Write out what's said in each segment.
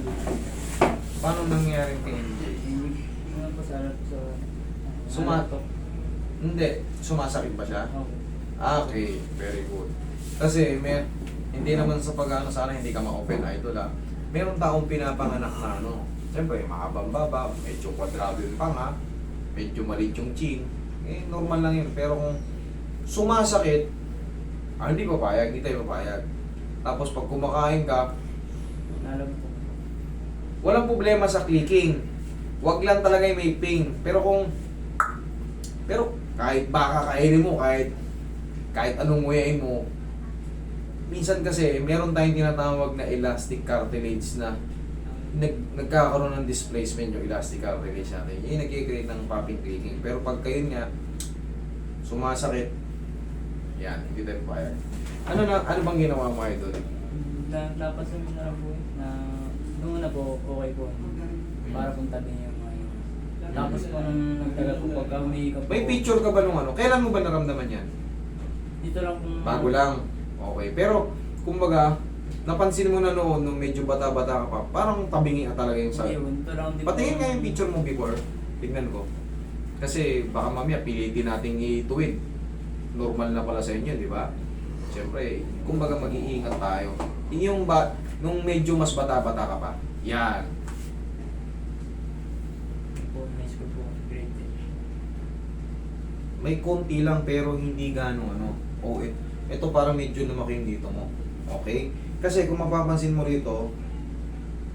niya. Paano nangyari kay MJ? Ano po sa harap sa... Sumatok? Hindi. Sumasakit ba siya? Okay. Okay, very good. Kasi hindi naman sa pag-ano sana hindi ka ma-open idol ha. Meron taong pinapanganak na ano. Siyempre, mahabang baba, medyo kwadrado yung panga, medyo maliit yung chin. Eh, normal lang yun. Pero kung sumasakit, hindi papayag, hindi tayo papayag. Tapos pag kumakain ka, Alam po. walang problema sa clicking. Wag lang talaga yung may ping. Pero kahit baka kainin mo, kahit anong nguyain mo, minsan kasi meron tayong tinatawag na elastic cartilage na nagkakaroon ng displacement yung elastic cartilage natin. Yung nag-create ng popping clicking. Pero pag kayo nga, sumasakit, yan, hindi tayo papayag. Ano bang ginawa mo idol? Napansin ko na lang po na nung una po, okay po. Para pong tabi niya yung mga yun. Tapos po nung nagtagal po, pagka umiikap po. May picture ka ba nung ano? Kailan mo ba naramdaman yan? Dito lang po. Bago lang. Okay. Pero, kumbaga, napansin mo na noon, nung medyo bata-bata ka pa, parang tabingi ka talaga yung Hindi, sa... dito lang. Patingin nga yung picture mo before. Tignan ko. Kasi baka mamaya pilitin nating ituwid. Normal na pala sa inyo, di ba? Siyempre, kumbaga mag-iingat tayo. Yung nung medyo mas bata-bata ka pa. Yan. Po, high school po. Grade 10. May konti lang pero hindi gano'ng ano. Ito parang medyo lumaki yung dito mo. Okay? Kasi kung mapapansin mo rito,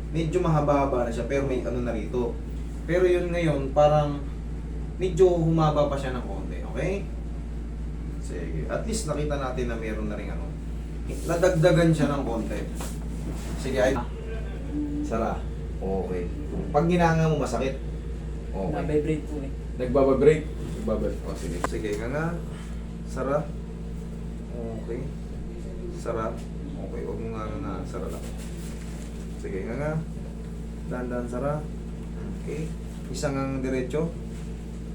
medyo mahaba-haba na siya pero may ano na rito. Pero yun ngayon, parang medyo humaba pa siya ng konti. Okay? Sige. At least nakita natin na meron na rin ano. Nadagdagan siya ng konti. Sige, ay. Sara. Okay. Pag ginanga mo, masakit. Okay. Na-vibrate po eh. Nagbababrate. Nagbababrate. O, sige. Sige nga. Sara. Okay. Sara. Okay, huwag mo nga. Sara lang. Sige nga. Dahan-dahan sara. Okay. Isang ang diretso.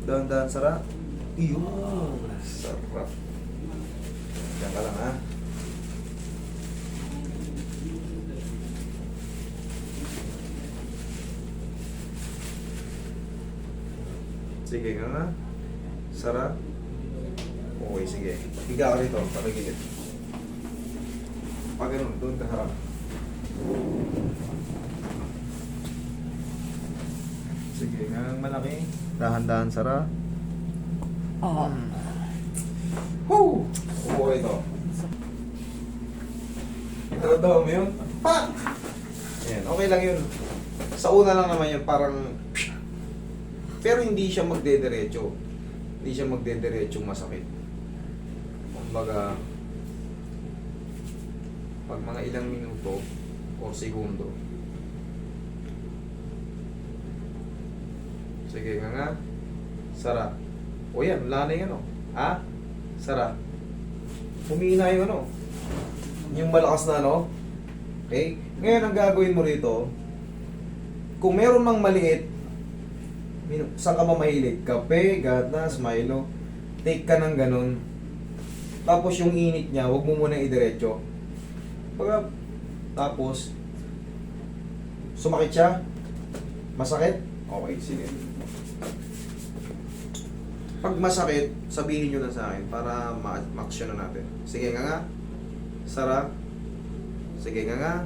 Dahan-dahan sara. Iyon. Sarap. Diyan ka lang ha. Sige nga. Sara. Okay, sige. Higa ka rito. Pakigilid. Pag ganun, doon ka harap. Sige nga, malaki. Dahan-dahan, Sara. Woo! Okay ito. Ito mo yun? Pak! Ayan, okay lang yun. Sa una lang naman yun, parang... Pero hindi siya magdederecho. Hindi siya magdederecho masakit. Kumbaga, pag mga ilang minuto o segundo. Sige nga. Sara. O yan, wala na yung ano. Ha? Sara. Humihina yung ano. Yung malakas na ano. Okay? Ngayon, ang gagawin mo rito, kung meron mang maliit, saan ka mamahilig? Kape, gatas, Milo. Take ka ng ganun. Tapos yung init niya, huwag mo muna idiretso. Tapos, sumakit siya? Masakit? Okay, sige. Pag masakit, sabihin nyo na sa akin para ma-action na natin. Sige nga. Sara. Sige nga.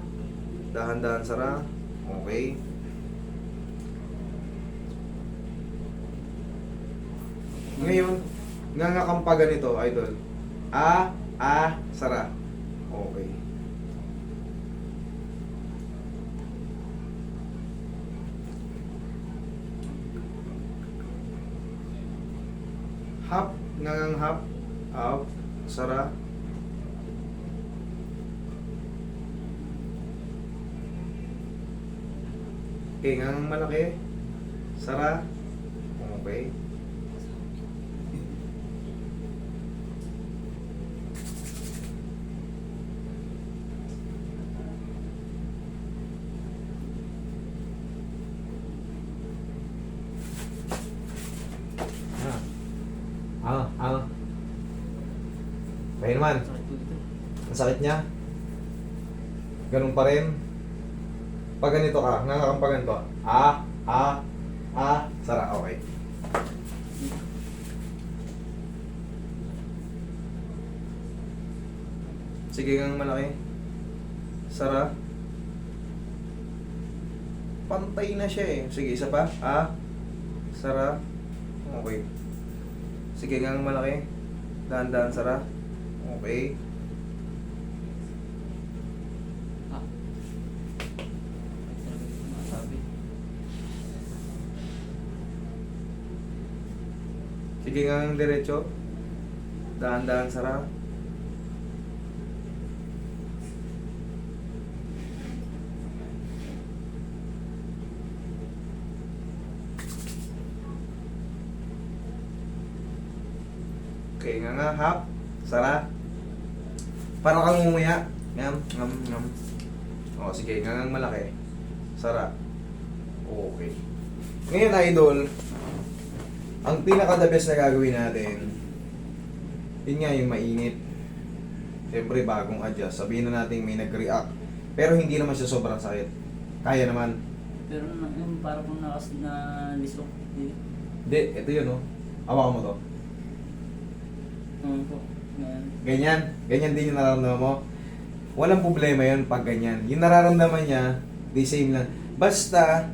Dahan-dahan, Sara. Okay. Ngayon, nga kang pa ganito, idol. Sara. Okay. Hap, ngangang hap, out, Sara. Okay, ngangang malaki, Sara. Okay. Kaya naman, ang sakit niya. Ganun pa rin. Pag ganito ka, nganga kang pag ganito. Sara, okay. Sige kang malaki. Sara. Pantay na siya eh. Sige, isa pa. Sara. Okay. Sige kang malaki. Dahan-dahan, Sara. Okay. Ah. Masabi. Sige kang diretso. Dahan-dahan, Sara. Okay, nga, hap. Sara. Parang kang umuya. Ngam, ngam, ngam. O, sige, nga malaki. Sara. Okay. Ngayon, idol, ang pinaka-the best na gagawin natin, yun nga yung mainit. Siyempre, bagong adjust. Sabihin na natin may nag-react. Pero hindi naman siya sobrang sakit. Kaya naman. Pero yung parang kung na lisok. Hindi, ito yun, oh. Hawakan mo to. Po. Ngayon. Ganyan. Ganyan din yung nararamdaman mo. Walang problema yun pag ganyan. Yung nararamdaman niya, the same lang. Basta,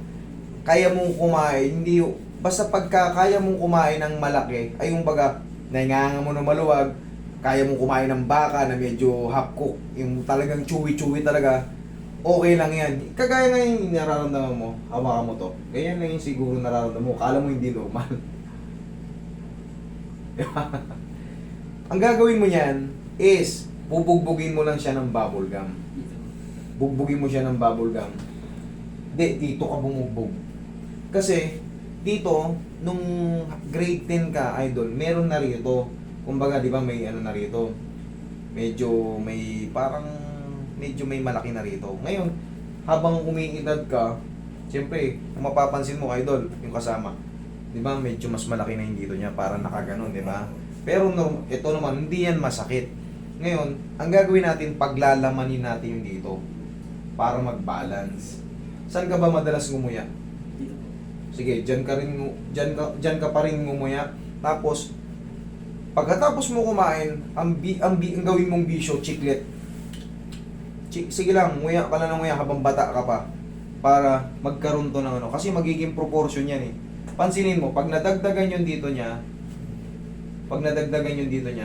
kaya mong kumain, hindi yung... Basta pagka kaya mong kumain ng malaki, ay yung baga, nainganga mo ng maluwag, kaya mong kumain ng baka na medyo half cook, yung talagang chewy-chewy talaga, okay lang yan. Kagaya nga yung nararamdaman mo, hawakan mo to. Ganyan lang yung siguro nararamdaman mo, kala mo hindi normal. Ang gagawin mo niyan is, bubugbugin mo lang siya ng bubble gum. Dito. Bugbugin mo siya ng bubble gum. Hindi, dito ka bumugbog. Kasi, dito, nung grade 10 ka, idol, meron na rito. Kumbaga, di ba, may ano na rito. Medyo may, parang, medyo may malaki na rito. Ngayon, habang umiidad ka, siyempre, kung mapapansin mo, idol, yung kasama, di ba, medyo mas malaki na yung dito niya, parang nakaganon, di ba? Pero no, ito naman, hindi yan masakit. Ngayon, ang gagawin natin, paglalamanin natin yung dito para mag-balance. Saan ka ba madalas ngumuya? Dito po. Sige, dyan ka pa rin ngumuya. Tapos, pagkatapos mo kumain, ang gawin mong bisyo, chiclet. Sige lang, nguya ka lang ng nguya habang bata ka pa. Para magkaroon to ng ano. Kasi magiging proportion yan eh. Pansinin mo, pag nadagdagan yung dito niya,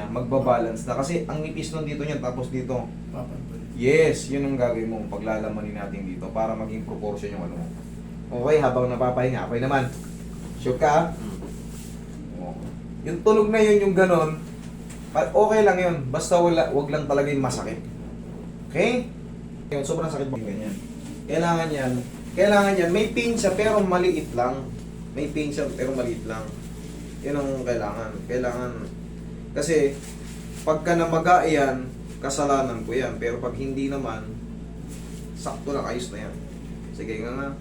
magbabalance na. Kasi ang nipis nun dito niya, tapos dito. Yes, yun ang gagawin mo. Paglalamanin natin dito para maging proportion yung ano mo. Okay, habang napapahinga. Okay naman. Sure ka? Yung tulog na yun, yung ganon, okay lang yun. Basta wag lang talaga yung masakit. Okay? Yun, sobrang sakit ba ganyan? Kailangan yan. May pain siya pero maliit lang. Yun ang kailangan. Kasi, pagka namaga yan, kasalanan ko yan. Pero pag hindi naman, sakto lang, ayos na yan. Sige nga.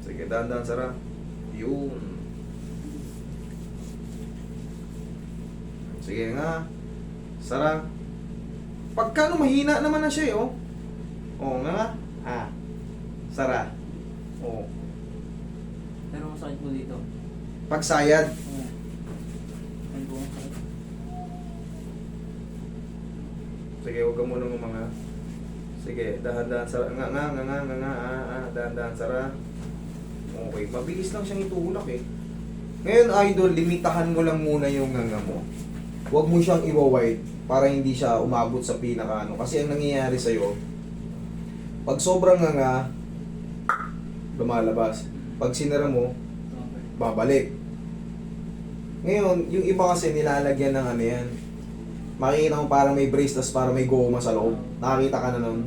Sige, dahan-dahan, Sara. Yun. Sige nga. Sara. Pagka mahina naman na siya, oh. Oo nga. Sara. Oo. Pero masakit po dito. Pagsayad. Ano po masakit? Sige, huwag ka muna mga. Sige, dahan-dahan, Sara. Dahan-dahan, Sara. Okay, mabilis lang siyang itulak eh. Ngayon, idol, limitahan mo lang muna yung nganga mo. Huwag mo siyang iwa-wide para hindi siya umabot sa pinaka ano. Kasi ang nangyayari sa'yo, pag sobrang nganga, lumalabas. Pag sinara mo, babalik. Ngayon, yung iba kasi nilalagyan ng ano yan. Makikita mo para may brace, tas para may goma sa loob. Nakakita ka na nun.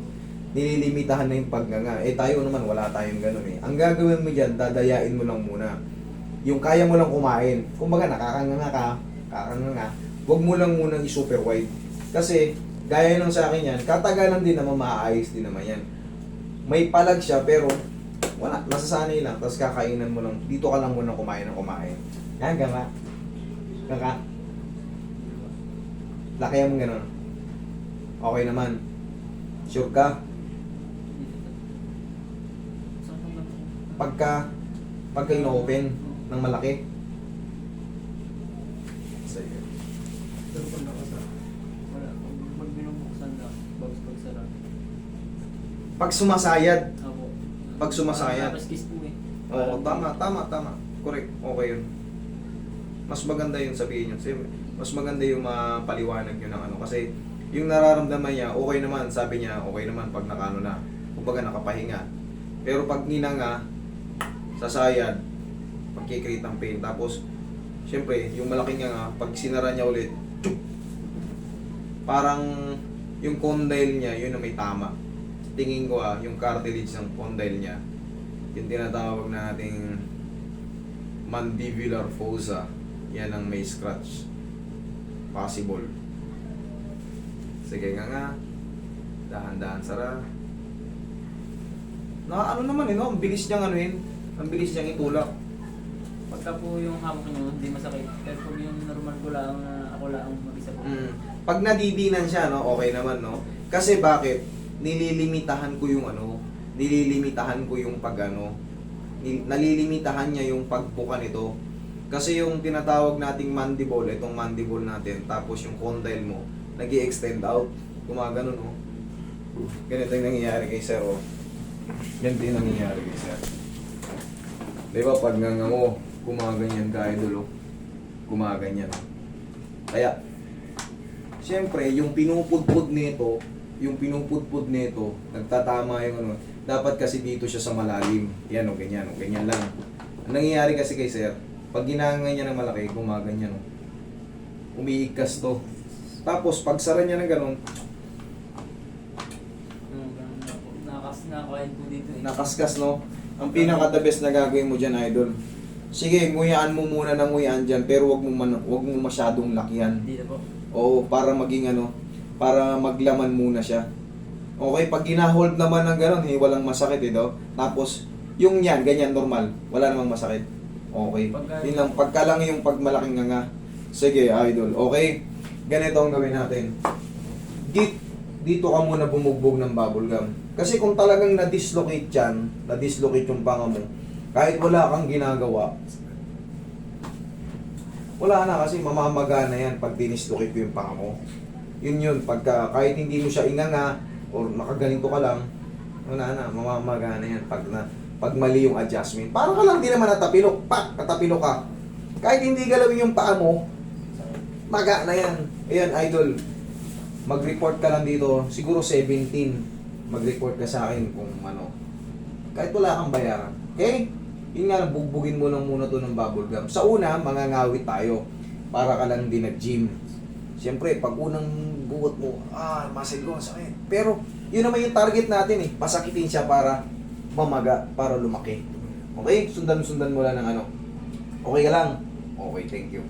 Nililimitahan na yung pagnganga. Eh tayo naman, wala tayong ganun eh. Ang gagawin mo dyan, dadayain mo lang muna. Yung kaya mo lang kumain. Kumbaga, nakakanganga ka, huwag mo lang munang i-super wide. Kasi, gaya nung sa akin yan, katagalan din naman, maaayos din naman yan. May palag siya, pero wala, masasanay lang. Tapos kakainan mo lang, dito ka lang muna kumain ng kumain. Yan, ganga. Lakihan mo gano'n. Okay naman. Sure ka? pagka ino-open ng malaki. Sige. Pero pag nakasara, wala. Pag binubuksan na, bagus pagsara. Pag sumasayad. Ako. Pag sumasayad. Tapos kiss po eh. Oo, tama. Correct. Okay yun. Mas maganda yun sabihin yun. Mas maganda yung mapaliwanag yun ng ano. Kasi yung nararamdaman niya, okay naman. Sabi niya, okay naman pag nakano na. Kumbaga nakapahinga. Pero pag ninanga, sasayad, pagkikreate ng pain. Tapos, syempre, yung malaking nga, pag sinara niya ulit, tsyuk! Parang yung condyle niya, yun na may tama. Tingin ko yung cartilage ng condyle niya, yung tinatawag nating mandibular fossa, yan ang may scratch. Possible. Sige nga. Dahan-dahan sara. Na ano naman no? Ang bilis niyang anuhin. Ang bilis niyang itulak. Pagka po yung hawak nyo, hindi masakit. Pero pag yung normal ko lang, ako lang mag-isa po. Pag nadidinan siya, no, okay naman, no? Kasi bakit? Nililimitahan ko yung nalilimitahan niya yung pagbuka nito. Kasi yung tinatawag nating mandible, itong mandible natin, tapos yung condyle mo, nag-i-extend out. Gumagano, no? Ganito yung nangyayari kay Sir, oh. Ganito yung nangyayari kay Sir. Di ba, pag nga mo, gumaganyan ka, idol, oh. Gumaganyan. Kaya, siyempre, yung pinupudpud nito, nagtatama yung ano, dapat kasi dito siya sa malalim. Yan o, ganyan lang. Ang nangyayari kasi kay Sir, pag ginangay niya ng malaki, gumaganyan o. Umiigkas to. Tapos, pag sara niya ng ganun, Nakakain po dito eh. nakaskas, no? Ang pinaka-the best na gagawin mo dyan, idol. Sige, nguyaan mo muna ng nguyaan dyan, pero wag mo masyadong lakihan. Hindi na po. Oo, para maging ano, para maglaman muna siya. Okay, pag gina-hold naman ng gano'n, walang masakit daw. Tapos, yung yan, ganyan, normal. Wala namang masakit. Okay. Yun lang, pagka lang yung pagmalaking nga. Sige, idol. Okay, ganito ang gawin natin. Dito ka muna bumugbog ng bubble gum. Kasi kung talagang na-dislocate yan, na-dislocate yung panga mo, kahit wala kang ginagawa, wala na kasi mamamaga na yan pag dinislocate ko yung panga mo. Yun, kahit hindi mo siya inganga, o nakaganito ka lang, wala na, mamamaga na yan pag mali yung adjustment. Parang ka lang din naman natapilok, katapilok ka. Kahit hindi galawin yung paa mo, maga na yan. Ayan, idol, mag-report ka lang dito, siguro 17. Mag-report ka sa akin kung ano. Kahit wala kang bayaran. Okay? Yun nga, bugbugin mo lang muna to ng bubble gum. Sa una, mangangawit tayo. Para ka lang din nag-gym. Siyempre, pag unang buhat mo, muscle ko, sakit. Pero, yun naman yung target natin eh. Pasakitin siya para mamaga, para lumaki. Okay? Sundan mo lang ng ano. Okay ka lang? Okay, thank you.